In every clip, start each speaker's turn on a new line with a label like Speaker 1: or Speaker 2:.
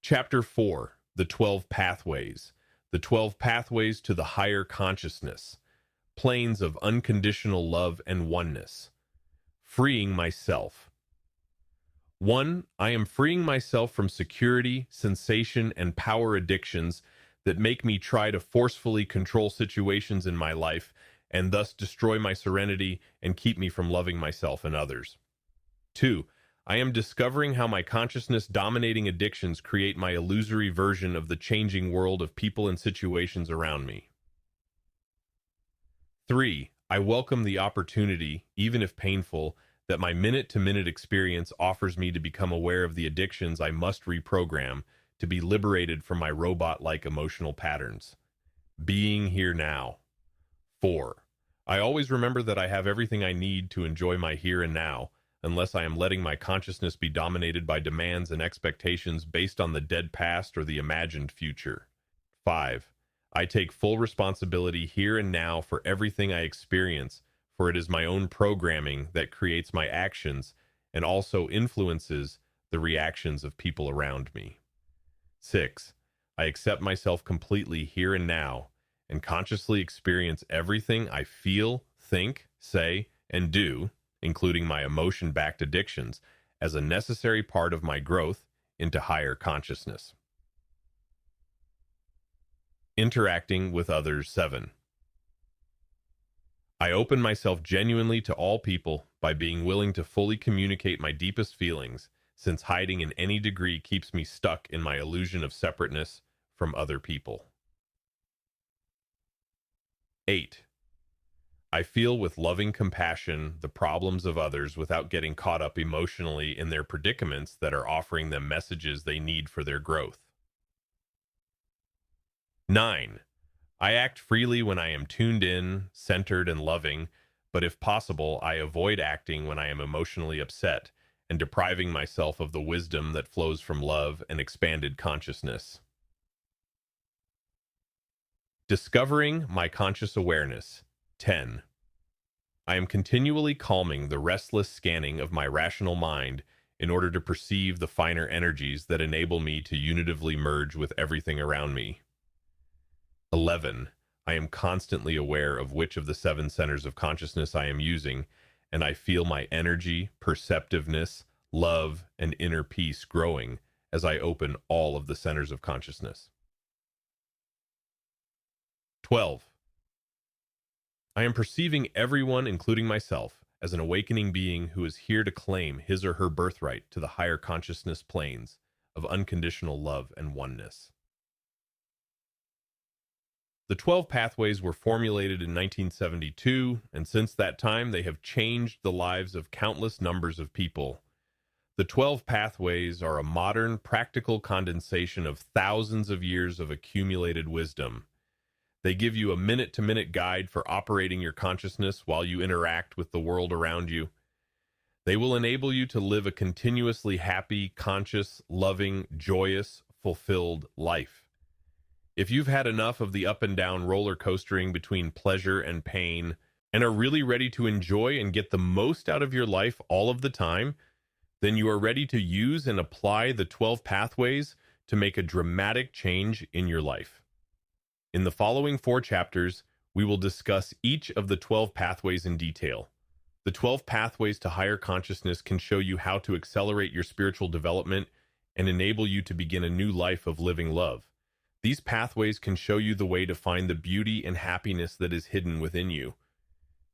Speaker 1: Chapter 4, The 12 Pathways. The 12 Pathways to the Higher Consciousness. Planes of Unconditional Love and Oneness. Freeing Myself. 1. I am freeing myself from security, sensation, and power addictions that make me try to forcefully control situations in my life and thus destroy my serenity and keep me from loving myself and others. 2. I am discovering how my consciousness-dominating addictions create my illusory version of the changing world of people and situations around me. 3. I welcome the opportunity, even if painful, that my minute-to-minute experience offers me to become aware of the addictions I must reprogram to be liberated from my robot-like emotional patterns. Being here now. 4. I always remember that I have everything I need to enjoy my here and now, unless I am letting my consciousness be dominated by demands and expectations based on the dead past or the imagined future. 5. I take full responsibility here and now for everything I experience, for it is my own programming that creates my actions and also influences the reactions of people around me. 6. I accept myself completely here and now and consciously experience everything I feel, think, say, and do, including my emotion-backed addictions, as a necessary part of my growth into higher consciousness. Interacting with others. 7. I open myself genuinely to all people by being willing to fully communicate my deepest feelings, since hiding in any degree keeps me stuck in my illusion of separateness from other people. 8. I feel with loving compassion the problems of others without getting caught up emotionally in their predicaments that are offering them messages they need for their growth. 9. I act freely when I am tuned in, centered, and loving, but if possible, I avoid acting when I am emotionally upset and depriving myself of the wisdom that flows from love and expanded consciousness. Discovering my conscious awareness. 10. I am continually calming the restless scanning of my rational mind in order to perceive the finer energies that enable me to unitively merge with everything around me. 11. I am constantly aware of which of the 7 centers of consciousness I am using, and I feel my energy, perceptiveness, love, and inner peace growing as I open all of the centers of consciousness. 12. I am perceiving everyone, including myself, as an awakening being who is here to claim his or her birthright to the higher consciousness planes of unconditional love and oneness. The 12 pathways were formulated in 1972, and since that time they have changed the lives of countless numbers of people. The 12 pathways are a modern, practical condensation of thousands of years of accumulated wisdom. They give you a minute-to-minute guide for operating your consciousness while you interact with the world around you. They will enable you to live a continuously happy, conscious, loving, joyous, fulfilled life. If you've had enough of the up and down roller coastering between pleasure and pain and are really ready to enjoy and get the most out of your life all of the time, then you are ready to use and apply the 12 pathways to make a dramatic change in your life. In the following 4 chapters, we will discuss each of the 12 pathways in detail. The 12 pathways to higher consciousness can show you how to accelerate your spiritual development and enable you to begin a new life of living love. These pathways can show you the way to find the beauty and happiness that is hidden within you.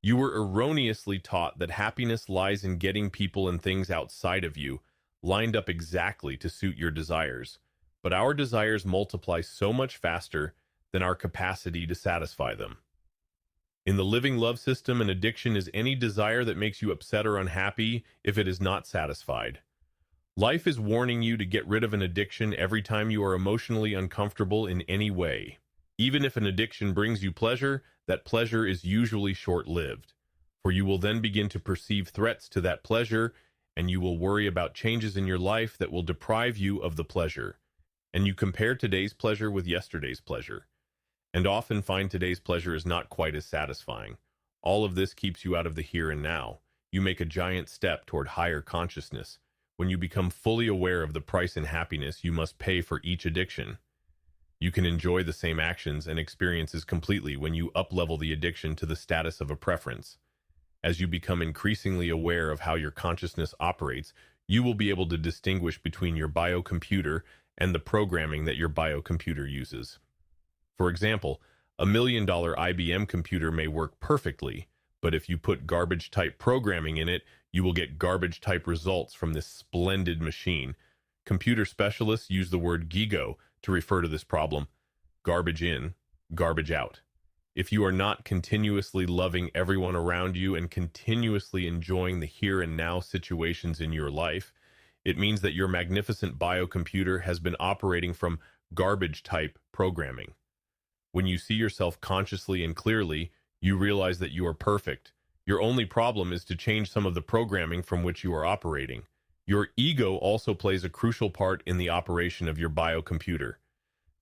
Speaker 1: You were erroneously taught that happiness lies in getting people and things outside of you, lined up exactly to suit your desires. But our desires multiply so much faster than our capacity to satisfy them. In the living love system, an addiction is any desire that makes you upset or unhappy if it is not satisfied. Life is warning you to get rid of an addiction every time you are emotionally uncomfortable in any way. Even if an addiction brings you pleasure, that pleasure is usually short-lived, for you will then begin to perceive threats to that pleasure, and you will worry about changes in your life that will deprive you of the pleasure. And you compare today's pleasure with yesterday's pleasure, and often find today's pleasure is not quite as satisfying. All of this keeps you out of the here and now. You make a giant step toward higher consciousness, When you become fully aware of the price and happiness you must pay for each addiction, you can enjoy the same actions and experiences completely when you uplevel the addiction to the status of a preference. As you become increasingly aware of how your consciousness operates, you will be able to distinguish between your biocomputer and the programming that your biocomputer uses. For example, $1 million IBM computer may work perfectly, but if you put garbage-type programming in it, you will get garbage-type results from this splendid machine. Computer specialists use the word gigo to refer to this problem: garbage in, garbage out. If you are not continuously loving everyone around you and continuously enjoying the here and now situations in your life, it means that your magnificent biocomputer has been operating from garbage-type programming. When you see yourself consciously and clearly, you realize that you are perfect. Your only problem is to change some of the programming from which you are operating. Your ego also plays a crucial part in the operation of your biocomputer.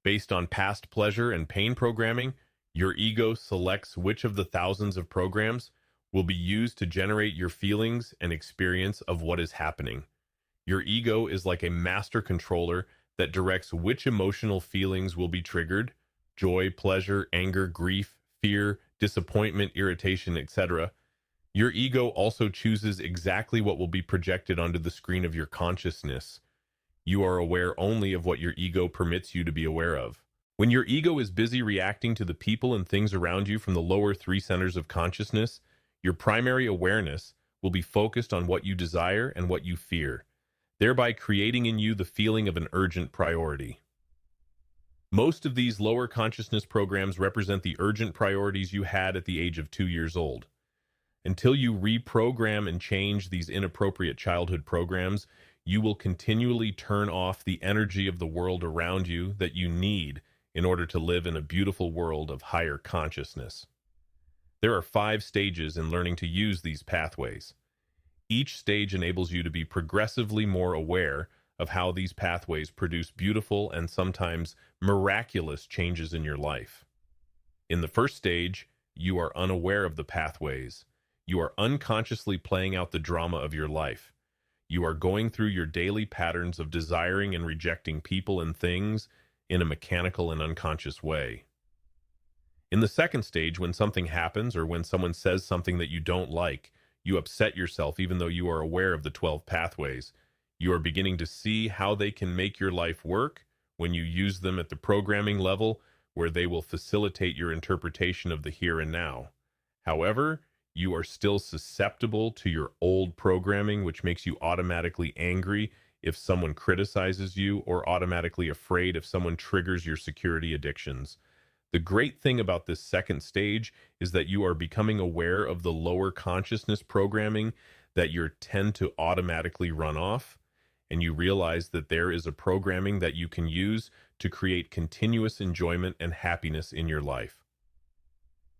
Speaker 1: Based on past pleasure and pain programming, your ego selects which of the thousands of programs will be used to generate your feelings and experience of what is happening. Your ego is like a master controller that directs which emotional feelings will be triggered: joy, pleasure, anger, grief, fear, disappointment, irritation, etc. Your ego also chooses exactly what will be projected onto the screen of your consciousness. You are aware only of what your ego permits you to be aware of. When your ego is busy reacting to the people and things around you from the lower three centers of consciousness, your primary awareness will be focused on what you desire and what you fear, thereby creating in you the feeling of an urgent priority. Most of these lower consciousness programs represent the urgent priorities you had at the age of 2 years old. Until you reprogram and change these inappropriate childhood programs, you will continually turn off the energy of the world around you that you need in order to live in a beautiful world of higher consciousness. There are 5 stages in learning to use these pathways. Each stage enables you to be progressively more aware of how these pathways produce beautiful and sometimes miraculous changes in your life. In the first stage, you are unaware of the pathways. You are unconsciously playing out the drama of your life. You are going through your daily patterns of desiring and rejecting people and things in a mechanical and unconscious way. In the second stage, when something happens or when someone says something that you don't like, you upset yourself even though you are aware of the 12 pathways. You are beginning to see how they can make your life work when you use them at the programming level, where they will facilitate your interpretation of the here and now. However, you are still susceptible to your old programming, which makes you automatically angry if someone criticizes you, or automatically afraid if someone triggers your security addictions. The great thing about this second stage is that you are becoming aware of the lower consciousness programming that you tend to automatically run off, and you realize that there is a programming that you can use to create continuous enjoyment and happiness in your life.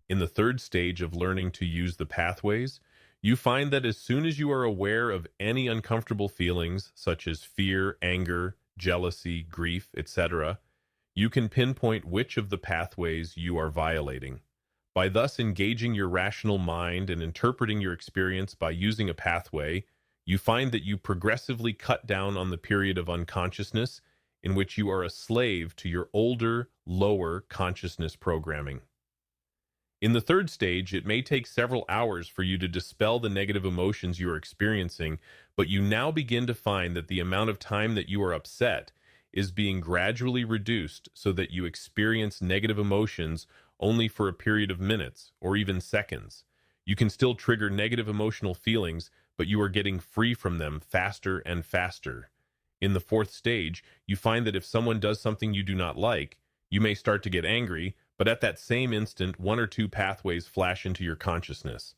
Speaker 1: In the third stage of learning to use the pathways, you find that as soon as you are aware of any uncomfortable feelings, such as fear, anger, jealousy, grief, etc., you can pinpoint which of the pathways you are violating. By thus engaging your rational mind and interpreting your experience by using a pathway, you find that you progressively cut down on the period of unconsciousness in which you are a slave to your older, lower consciousness programming. In the third stage, it may take several hours for you to dispel the negative emotions you are experiencing, but you now begin to find that the amount of time that you are upset is being gradually reduced so that you experience negative emotions only for a period of minutes or even seconds. You can still trigger negative emotional feelings, but you are getting free from them faster and faster. In the fourth stage, you find that if someone does something you do not like, you may start to get angry, but at that same instant, 1 or 2 pathways flash into your consciousness.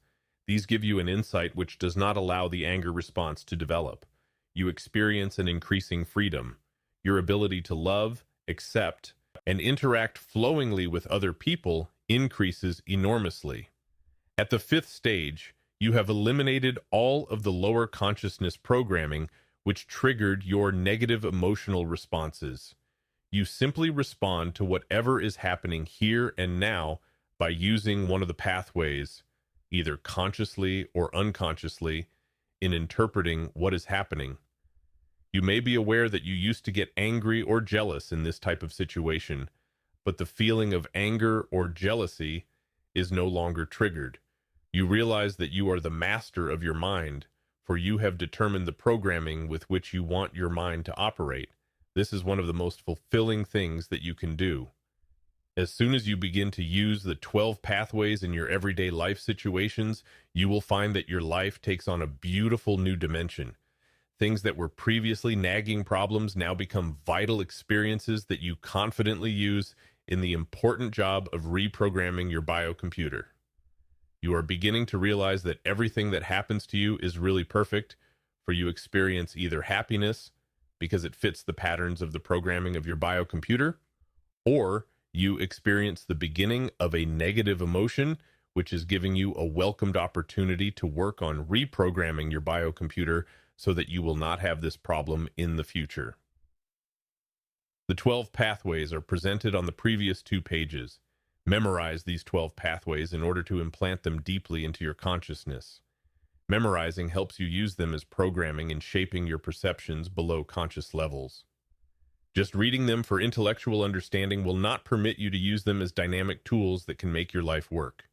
Speaker 1: These give you an insight which does not allow the anger response to develop. You experience an increasing freedom. Your ability to love, accept, and interact flowingly with other people increases enormously. At the fifth stage, you have eliminated all of the lower consciousness programming which triggered your negative emotional responses. You simply respond to whatever is happening here and now by using one of the pathways, either consciously or unconsciously, in interpreting what is happening. You may be aware that you used to get angry or jealous in this type of situation, but the feeling of anger or jealousy is no longer triggered. You realize that you are the master of your mind, for you have determined the programming with which you want your mind to operate. This is one of the most fulfilling things that you can do. As soon as you begin to use the 12 pathways in your everyday life situations, you will find that your life takes on a beautiful new dimension. Things that were previously nagging problems now become vital experiences that you confidently use in the important job of reprogramming your biocomputer. You are beginning to realize that everything that happens to you is really perfect, for you experience either happiness, because it fits the patterns of the programming of your biocomputer, or you experience the beginning of a negative emotion, which is giving you a welcomed opportunity to work on reprogramming your biocomputer so that you will not have this problem in the future. The 12 pathways are presented on the previous 2 pages. Memorize these 12 pathways in order to implant them deeply into your consciousness. Memorizing helps you use them as programming in shaping your perceptions below conscious levels. Just reading them for intellectual understanding will not permit you to use them as dynamic tools that can make your life work.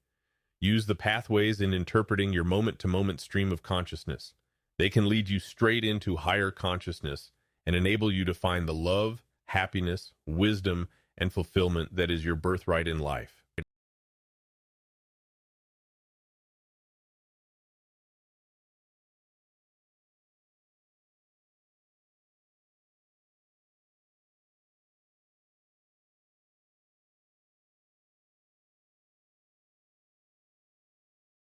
Speaker 1: Use the pathways in interpreting your moment-to-moment stream of consciousness. They can lead you straight into higher consciousness and enable you to find the love, happiness, wisdom, and fulfillment that is your birthright in life.